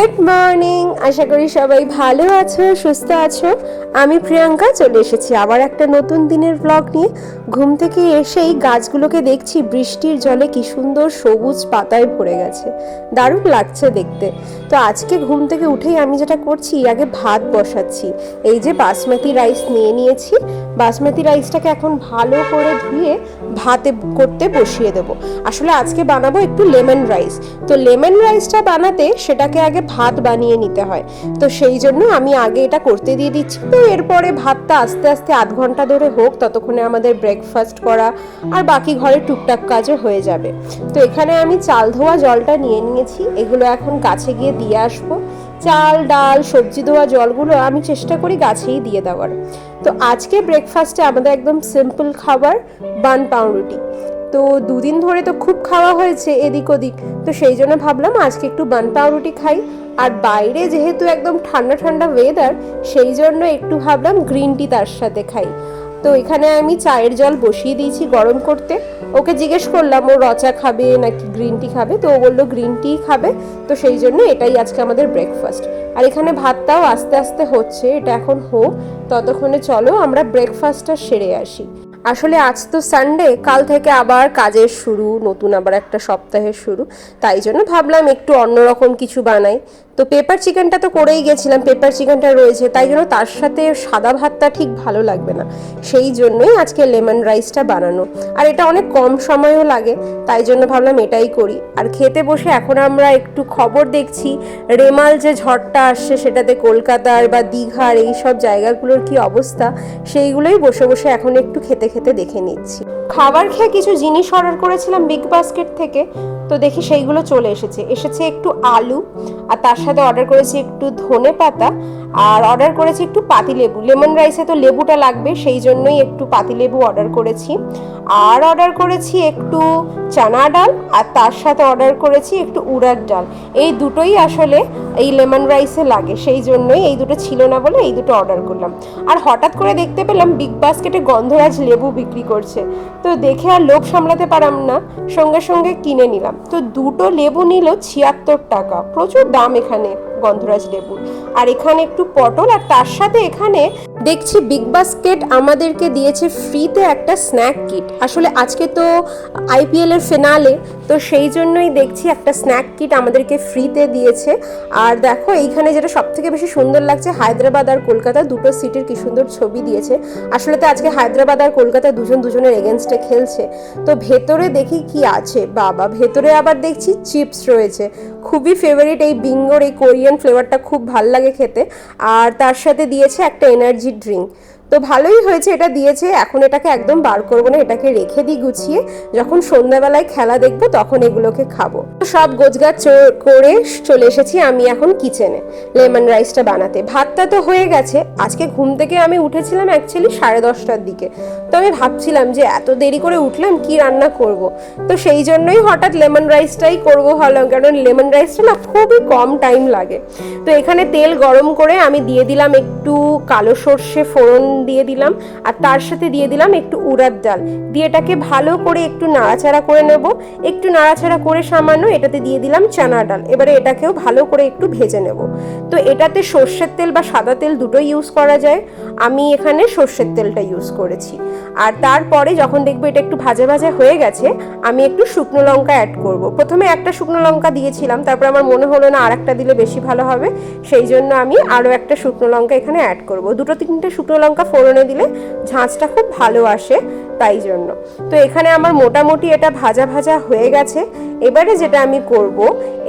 Good morning, আশা করি সবাই ভালো আছো, সুস্থ আছো। আমি প্রিয়াঙ্কা চলে এসেছি আবার একটা নতুন দিনের ব্লগ নিয়ে। ঘুম থেকে এসেই গাছগুলোকে দেখছি বৃষ্টির জলে কি সুন্দর সবুজ পাতায় ভরে গেছে, দারুণ লাগছে দেখতে। তো আজকে ঘুম থেকে উঠেই আমি যেটা করছি, আগে ভাত বসাচ্ছি। এই যে বাসমতি রাইস নিয়ে নিয়েছি, বাসমতি রাইসটাকে এখন ভালো করে ধুয়ে ভাতে করতে বসিয়ে দেবো। আসলে আজকে বানাবো একটু লেমন রাইস। তো লেমন রাইসটা বানাতে সেটাকে আগে ভাত বানিয়ে নিতে হয়, তো সেই জন্য আমি আগে এটা করতে দিয়ে দিচ্ছি। তো এরপরে ভাতটা আস্তে আস্তে আধ ঘন্টা ধরে হোক, ততক্ষণে আমাদের ব্রেকফাস্ট করা আর বাকি ঘরের টুকটাক কাজও হয়ে যাবে। তো এখানে আমি চাল ধোয়া জলটা নিয়ে নিয়েছি, এগুলো এখন গাছে গিয়ে দিয়ে আসবো। চাল ডাল সবজি ধোয়া জলগুলো আমি চেষ্টা করি গাছেই দিয়ে দেওয়ার। তো আজকে ব্রেকফাস্টে আমাদের একদম সিম্পল খাবার, বান পাউরুটি। তো দুদিন ধরে তো খুব খাওয়া হয়েছে এদিক ওদিক, তো সেই জন্য ভাবলাম আজকে একটু বান পাউরুটি খাই। আর বাইরে যেহেতু একদম ঠান্ডা ঠান্ডা ওয়েদার, সেই জন্য একটু ভাবলাম গ্রিন টি তার সাথে খাই। তো এখানে আমি চায়ের জল বসিয়ে দিয়েছি গরম করতে। ওকে জিজ্ঞেস করলাম ও রচা খাবে নাকি গ্রিন টি খাবে, তো ও বললো গ্রিন টি খাবে। তো সেই জন্য এটাই আজকে আমাদের ব্রেকফাস্ট। আর এখানে ভাতটাও আস্তে আস্তে হচ্ছে, এটা এখন হোক, ততক্ষণে চলো আমরা ব্রেকফাস্টটা সেরে আসি। আসলে আজ তো সানডে, কাল থেকে আবার কাজের শুরু, নতুন আবার একটা সপ্তাহের শুরু। তাই জন্য ভাবলাম একটু অন্যরকম কিছু বানাই। তো পেপার চিকেনটা তো করেই গেছিলাম, পেপার চিকেনটা রয়েছে, তাই জন্য তার সাথে সাদা ভাতটা ঠিক ভালো লাগবে না। সেই জন্যই আজকে লেমন রাইসটা বানানো, আর এটা অনেক কম সময়ও লাগে, তাই জন্য ভাবলাম এটাই করি। আর খেতে বসে এখন আমরা একটু খবর দেখছি, রেমাল যে ঝড়টা আসছে সেটাতে কলকাতার বা দীঘার এই সব জায়গাগুলোর কি অবস্থা, সেইগুলোই বসে বসে এখন একটু খেতে খেতে দেখে নিচ্ছি। খাবার খেয়ে কিছু জিনিস অর্ডার করেছিলাম বিগ বাস্কেট থেকে, তো দেখি সেইগুলো চলে এসেছে একটু আলু, আর তার সাথে অর্ডার করেছি একটু ধনে পাতা, আর অর্ডার করেছি একটু পাতিলেবু। লেমন রাইসে তো লেবুটা লাগবে, সেই জন্যই একটু পাতিলেবু অর্ডার করেছি। আর অর্ডার করেছি একটু চানা ডাল, আর তার সাথে অর্ডার করেছি একটু উড়ার ডাল। এই দুটোই আসলে এই লেমন রাইসে লাগে, সেই জন্যই এই দুটো ছিল না বলে এই দুটো অর্ডার করলাম। আর হঠাৎ করে দেখতে পেলাম বিগ বাস্কেটে গন্ধরাজ লেবু বিক্রি করছে, তো দেখে আর লোভ সামলাতে পারলাম না, সঙ্গে সঙ্গে কিনে নিলাম। তো দুটো লেবু নিল 76 টাকা, প্রচুর দাম এখানে গন্ধরাজ লেবুর। আর এখানে একটু পটল, আর তার সাথে এখানে দেখছি বিগ বাস্কেট আমাদেরকে দিয়েছে ফ্রিতে একটা স্ন্যাক কিট। আসলে আজকে তো আইপিএল এর ফিনালে, তো সেই জন্যই দেখছি একটা স্ন্যাক কিট আমাদেরকে ফ্রিতে দিয়েছে। আর দেখো এইখানে যেটা সব থেকে বেশি সুন্দর লাগছে, হায়দ্রাবাদ আর কলকাতা দুটো সিটির কি সুন্দর ছবি দিয়েছে। আসলে তো আজকে হায়দ্রাবাদ আর কলকাতা দুজনের এগেনস্টে খেলছে। তো ভেতরে দেখি কি আছে, বাবা ভেতরে আবার দেখছি চিপস রয়েছে, খুবই ফেভারিট এই বিঙ্গোর এই কোরিয়ান ফ্লেভারটা, খুব ভাল লাগে খেতে। আর তার সাথে দিয়েছে একটা এনার্জি ড্রিঙ্ক। তো ভালোই হয়েছে এটা দিয়েছে, এখন এটাকে একদম বার করবো না, এটাকে রেখে দিই গুছিয়ে, যখন সন্ধ্যাবেলায় খেলা দেখবো তখন এগুলোকে খাবো। সব গোছগাছ করে চলে এসেছি আমি এখন কিচেনে লেমন রাইসটা বানাতে। ভাতটা তো হয়ে গেছে, আজকে ঘুম থেকে আমি উঠেছিলাম অ্যাকচুয়ালি 10:30টার দিকে। তো আমি ভাবছিলাম যে এত দেরি করে উঠলাম কি রান্না করব, তো সেই জন্যই হঠাৎ লেমন রাইসটাই করবো ভাবলাম, কারণ লেমন রাইসটা না খুবই কম টাইম লাগে। তো এখানে তেল গরম করে আমি দিয়ে দিলাম একটু কালো সর্ষে ফোড়ন দিয়ে দিলাম, আর তার সাথে দিয়ে দিলাম একটু উড়ার ডাল, দিয়ে এটাকে ভালো করে একটু নাড়াচাড়া করে নেব। একটু নাড়াচাড়া করে সামান্য এটাতে দিয়ে দিলাম চানা ডাল, এবারে এটাকেও ভালো করে একটু ভেজে নেব। তো এটাতে সর্ষের তেল বা সাদা তেল দুটোই ইউজ করা যায়, আমি এখানে সর্ষের তেলটা ইউজ করেছি। আর তারপরে যখন দেখবো এটা একটু ভাজা ভাজা হয়ে গেছে, আমি একটু শুকনো লঙ্কা অ্যাড করব। প্রথমে একটা শুকনো লঙ্কা দিয়েছিলাম, তারপর আমার মনে হলো না আরেকটা দিলে বেশি ভালো হবে, সেই জন্য আমি আরও একটা শুকনো লঙ্কা এখানে অ্যাড করব। দুটো তিনটে শুকনো লঙ্কা ফোড়নে দিলে ঝাঁঝটা খুব ভালো আসে, তাই জন্য। তো এখানে আমার মোটামুটি এটা ভাজা ভাজা হয়ে গেছে। এবারে যেটা আমি করব,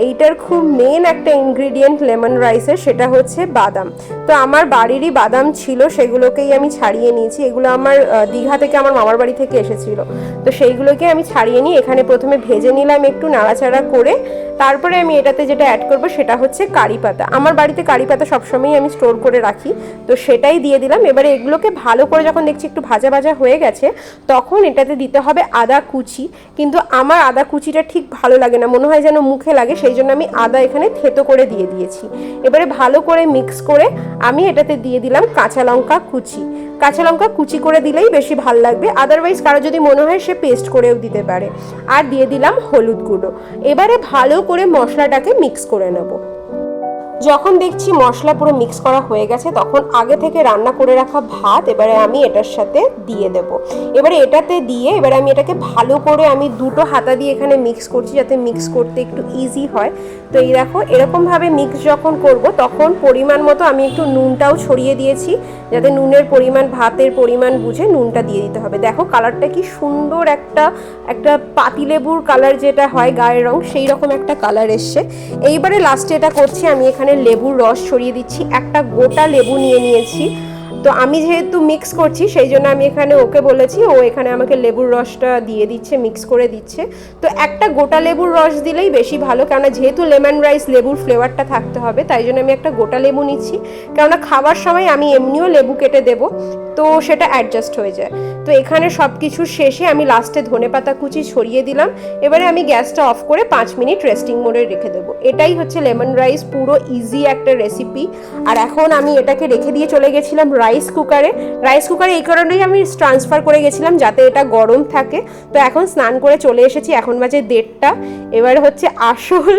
এইটার খুব মেন একটা ইনগ্রিডিয়েন্ট লেমন রাইসের, সেটা হচ্ছে বাদাম। তো আমার বাড়িরই বাদাম ছিল, সেগুলোকেই আমি ছাড়িয়ে নিয়েছি। এগুলো আমার দীঘা থেকে আমার মামার বাড়ি থেকে এসেছিল, তো সেইগুলোকে আমি ছাড়িয়ে নিয়ে এখানে প্রথমে ভেজে নিলাম একটু নাড়াচাড়া করে। তারপরে আমি এটাতে যেটা অ্যাড করব সেটা হচ্ছে কারি পাতা। আমার বাড়িতে কারি পাতা সবসময়ই আমি স্টোর করে রাখি, তো সেটাই দিয়ে দিলাম। এবারে এগুলোকে ভালো করে যখন দেখছি একটু ভাজা ভাজা হয়ে গেছে, তখন এটাতে দিতে হবে আদা কুচি। কিন্তু আমার আদা কুচিটা ঠিক ভালো লাগে না, মনে হয় যেন মুখে লাগে, সেই জন্য আমি আদা এখানে থেতো করে দিয়ে দিয়েছি। এবারে ভালো করে মিক্স করে আমি এটাতে দিয়ে দিলাম কাঁচা লঙ্কা কুচি। কাঁচা লঙ্কা কুচি করে দিলেই বেশি ভালো লাগবে, আদারওয়াইজ কারো যদি মনে হয় সে পেস্ট করেও দিতে পারে। আর দিয়ে দিলাম হলুদ গুঁড়ো। এবারে ভালো করে মশলাটাকে মিক্স করে নেব। যখন দেখছি মশলা পুরো মিক্স করা হয়ে গেছে তখন আগে থেকে রান্না করে রাখা ভাত এবারে আমি এটার সাথে দিয়ে দেব। এবারে এটাতে দিয়ে এবারে আমি এটাকে ভালো করে আমি দুটো হাতা দিয়ে এখানে মিক্স করছি যাতে মিক্স করতে একটু ইজি হয়। তো এই দেখো এরকমভাবে মিক্স যখন করব তখন পরিমাণ মতো আমি একটু নুনটাও ছড়িয়ে দিয়েছি, যাতে নুনের পরিমাণ ভাতের পরিমাণ বুঝে নুনটা দিয়ে দিতে হবে। দেখো কালারটা কি সুন্দর, একটা পাতিলেবুর কালার যেটা হয় গায়ের রং, সেই রকম একটা কালার এসছে। এইবারে লাস্টে এটা করছি আমি এখানে লেবুর রস ছড়িয়ে দিচ্ছি। একটা গোটা লেবু নিয়ে নিয়েছি, তো আমি যেহেতু মিক্স করছি সেই জন্য আমি এখানে ওকে বলেছি, ও এখানে আমাকে লেবুর রসটা দিয়ে দিচ্ছে, মিক্স করে দিচ্ছে। তো একটা গোটা লেবুর রস দিলেই বেশি ভালো, কেননা যেহেতু লেমন রাইস লেবুর ফ্লেভারটা থাকতে হবে, তাই জন্য আমি একটা গোটা লেবু নিচ্ছি, কেননা খাবার সময় আমি এমনিও লেবু কেটে দেবো, তো সেটা অ্যাডজাস্ট হয়ে যায়। তো এখানে সব কিছু শেষে আমি লাস্টে ধনেপাতা কুচি ছড়িয়ে দিলাম। এবারে আমি গ্যাসটা অফ করে 5 মিনিট রেস্টিং মোডে রেখে দেবো। এটাই হচ্ছে লেমন রাইস, পুরো ইজি একটা রেসিপি। আর এখন আমি এটাকে রেখে দিয়ে চলে গেছিলাম রাইস কুকারে এই কারণেই আমি ট্রান্সফার করে গেছিলাম যাতে এটা গরম থাকে। তো এখন স্নান করে চলে এসেছি, এখন বাজে 1:30। এবার হচ্ছে আসল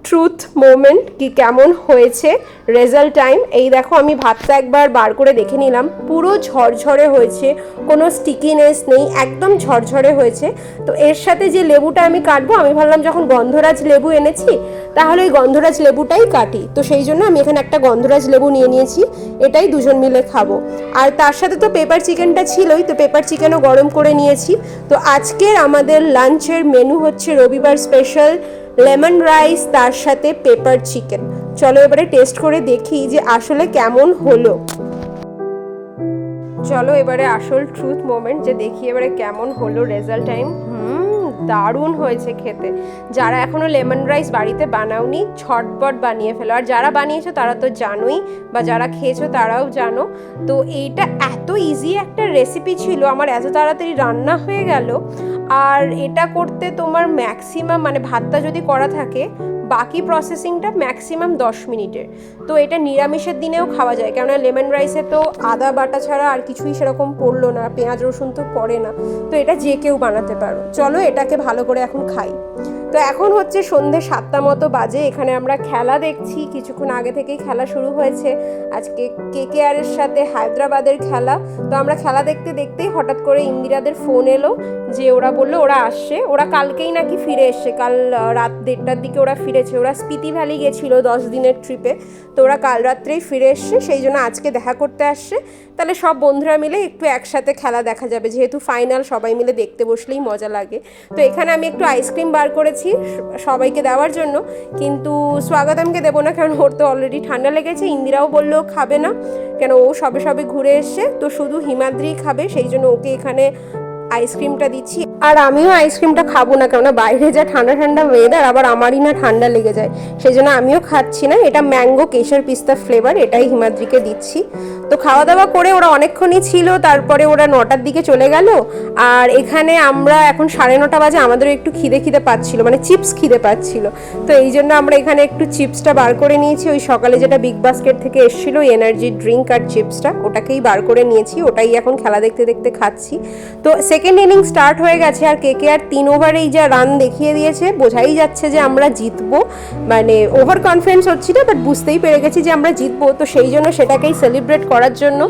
ট্রুথ মোমেন্ট, কি কেমন হয়েছে রেজাল্ট টাইম। এই দেখো আমি ভাতটা একবার বার করে দেখে নিলাম, পুরো ঝরঝরে হয়েছে, কোনো স্টিকিনেস নেই, একদম ঝরঝরে হয়েছে। তো এর সাথে যে লেবুটা আমি কাটবো, আমি ভাবলাম যখন গন্ধরাজ লেবু এনেছি তাহলে ওই গন্ধরাজ লেবুটাই কাটি, তো সেই জন্য আমি এখানে একটা গন্ধরাজ লেবু নিয়ে নিয়েছি, এটাই দুজন মিলে খাবো। আর তার সাথে তো পেপার চিকেনটা ছিলই, তো পেপার চিকেনও গরম করে নিয়েছি। তো আজকের আমাদের লাঞ্চের মেনু হচ্ছে রবিবার স্পেশাল লেমন রাইস, তার সাথে পেপার চিকেন। চলো এবারে টেস্ট করে দেখি যে আসলে কেমন হলো। চলো এবারে আসল ট্রুথ মোমেন্ট, যে দেখি এবারে কেমন হলো রেজাল্ট টাইম। দারুণ হয়েছে খেতে। যারা এখনো লেমন রাইস বাড়িতে বানাওনি ঝটপট বানিয়ে ফেলো, আর যারা বানিয়েছো তারা তো জানোই, বা যারা খেয়েছো তারাও জানো। তো এইটা এত ইজি একটা রেসিপি ছিল, আমার এত তাড়াতাড়ি রান্না হয়ে গেল। আর এটা করতে তোমার ম্যাক্সিমাম, মানে ভাতটা যদি করা থাকে, বাকি প্রসেসিংটা ম্যাক্সিমাম 10 মিনিটের। তো এটা নিরামিষের দিনেও খাওয়া যায়, কেননা লেমন রাইসে তো আদা বাটা ছাড়া আর কিছুই সেরকম পড়লো না, পেঁয়াজ রসুন তো পড়ে না, তো এটা যে কেউ বানাতে পারো। চলো এটাকে ভালো করে এখন খাই। তো এখন হচ্ছে সন্ধে 7টা মতো বাজে, এখানে আমরা খেলা দেখছি, কিছুক্ষণ আগে থেকেই খেলা শুরু হয়েছে। আজকে কেকেআরের সাথে হায়দ্রাবাদের খেলা। তো আমরা খেলা দেখতে দেখতেই হঠাৎ করে ইন্দিরাদের ফোন এলো, যে ওরা বললো ওরা আসছে, ওরা কালকেই নাকি ফিরে এসছে, কাল রাত 1:30টার দিকে ওরা ফিরেছে। ওরা স্পিতি ভ্যালি গেছিলো 10 দিনের ট্রিপে, তো ওরা কাল রাত্রেই ফিরে এসছে, সেই জন্য আজকে দেখা করতে আসছে। তাহলে সব বন্ধুরা মিলে একটু একসাথে খেলা দেখা যাবে, যেহেতু ফাইনাল সবাই মিলে দেখতে বসলেই মজা লাগে। তো এখানে আমি একটু আইসক্রিম বার করেছি সবাইকে দেওয়ার জন্য, কিন্তু স্বাগতমকে দেবো না, কারণ ওর তো অলরেডি ঠান্ডা লেগেছে। ইন্দিরাও বললো খাবে না, কেন ও সবে সবে ঘুরে এসছে, তো শুধু হিমাদ্রি খাবে, সেই জন্য ওকে এখানে আইসক্রিমটা দিচ্ছি। আর আমিও আইসক্রিমটা খাবো না, কেননা বাইরে যা ঠান্ডা ঠান্ডা ওয়েদার, আবার আমারই না ঠান্ডা লেগে যায়, সেই জন্য আমিও খাচ্ছি না। এটা ম্যাঙ্গো কেশর পিস্তা ফ্লেভার, এটাই হিমাদ্রিকে দিচ্ছি। তো খাওয়া দাওয়া করে ওরা অনেকক্ষণই ছিল, তারপরে ওরা 9টার দিকে চলে গেল। আর এখানে আমরা এখন 9:30 বাজে, আমাদেরও একটু খিদে পাচ্ছিল, মানে চিপস খিদে পাচ্ছিল। তো এই জন্য আমরা এখানে একটু চিপসটা বার করে নিয়েছি, ওই সকালে যেটা বিগ বাস্কেট থেকে এসেছিলো এনার্জি ড্রিঙ্ক আর চিপসটা, ওটাকেই বার করে নিয়েছি, ওটাই এখন খেলা দেখতে দেখতে খাচ্ছি। তো সেকেন্ড ইনিংস স্টার্ট হয়ে গেছে, আর কেকেআর 3 ওভারেই যা রান দেখিয়ে দিয়েছে, বোঝাই যাচ্ছে যে আমরা জিতবো। মানে ওভার কনফিডেন্স হচ্ছিল, বাট বুঝতেই পেরে গেছি যে আমরা জিতবো। তো সেই জন্য সেটাকেই সেলিব্রেট করার জন্য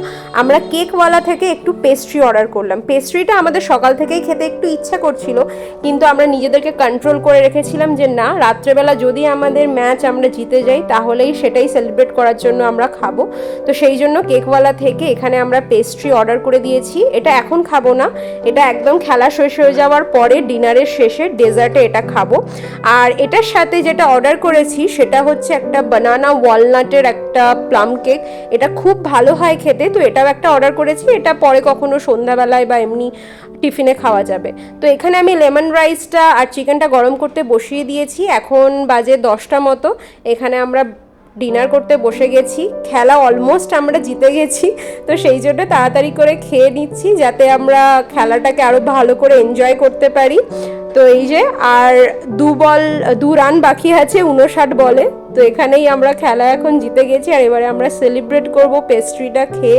আমরা কেকওয়ালা থেকে একটু পেস্ট্রি অর্ডার করলাম। পেস্ট্রিটা আমাদের সকাল থেকেই খেতে একটু ইচ্ছা করছিল, কিন্তু আমরা নিজেদেরকে কন্ট্রোল করে রেখেছিলাম যে না, রাত্রেবেলা যদি আমাদের ম্যাচ আমরা জিতে যাই তাহলেই সেটাই সেলিব্রেট করার জন্য আমরা খাবো। তো সেই জন্য কেকওয়ালা থেকে এখানে আমরা পেস্ট্রি অর্ডার করে দিয়েছি। এটা এখন খাবো না, এটা একদম খেলা শেষ হয়ে যাওয়ার পরে ডিনারের শেষে ডেজার্টে এটা খাবো। আর এটার সাথে যেটা অর্ডার করেছি সেটা হচ্ছে একটা বানানা ওয়ালনাটের একটা প্লাম কেক, এটা খুব ভালো হয় খেতে। তো এটাও একটা অর্ডার করেছি, এটা পরে কখনো সন্ধ্যাবেলায় বা এমনি টিফিনে খাওয়া যাবে। তো এখানে আমি লেমন রাইসটা আর চিকেনটা গরম করতে বসিয়ে দিয়েছি, এখন বাজে 10টা মতো। এখানে আমরা ডিনার করতে বসে গেছি, খেলা অলমোস্ট আমরা জিতে গেছি, তো সেই জন্য তাড়াতাড়ি করে খেয়ে নিচ্ছি যাতে আমরা খেলাটাকে আরও ভালো করে এনজয় করতে পারি। তো এই যে আর 2 রান বাকি আছে 59 বলে, তো এখানেই আমরা খেলা এখন জিতে গেছি। আর এবারে আমরা সেলিব্রেট করব পেস্ট্রিটা খেয়ে।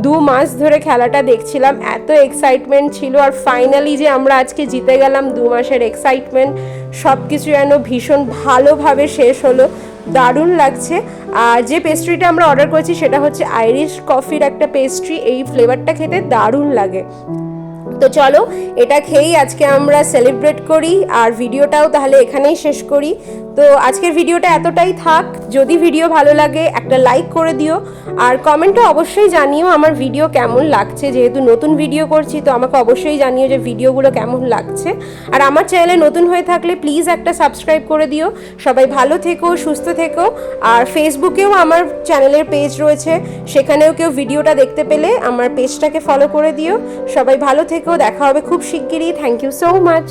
2 মাস ধরে খেলাটা দেখছিলাম, এত এক্সাইটমেন্ট ছিল, আর ফাইনালি যে আমরা আজকে জিতে গেলাম, 2 মাসের এক্সাইটমেন্ট সব কিছু যেন ভীষণ ভালোভাবে শেষ হলো। দারুণ লাগছে। আর যে পেস্ট্রিটা আমরা অর্ডার করেছি সেটা হচ্ছে আইরিশ কফির একটা পেস্ট্রি, এই ফ্লেভারটা খেতে দারুণ লাগে। তো চলো এটা খেয়েই আজকে আমরা সেলিব্রেট করি, আর ভিডিওটাও তাহলে এখানেই শেষ করি। তো আজকের ভিডিওটা এতটাই থাক। যদি ভিডিও ভালো লাগে একটা লাইক করে দিও, আর কমেন্টে অবশ্যই জানিও আমার ভিডিও কেমন লাগছে। যেহেতু নতুন ভিডিও করছি তো আমাকে অবশ্যই জানিও যে ভিডিওগুলো কেমন লাগছে। আর আমার চ্যানেলে নতুন হয়ে থাকলে প্লিজ একটা সাবস্ক্রাইব করে দিও। সবাই ভালো থেকো, সুস্থ থেকো। আর ফেসবুকেও আমার চ্যানেলের পেজ রয়েছে, সেখানেও কেউ ভিডিওটা দেখতে পেলে আমার পেজটাকে ফলো করে দিও। সবাই ভালো থেকো, দেখা হবে খুব শিগগিরই। Thank you so much.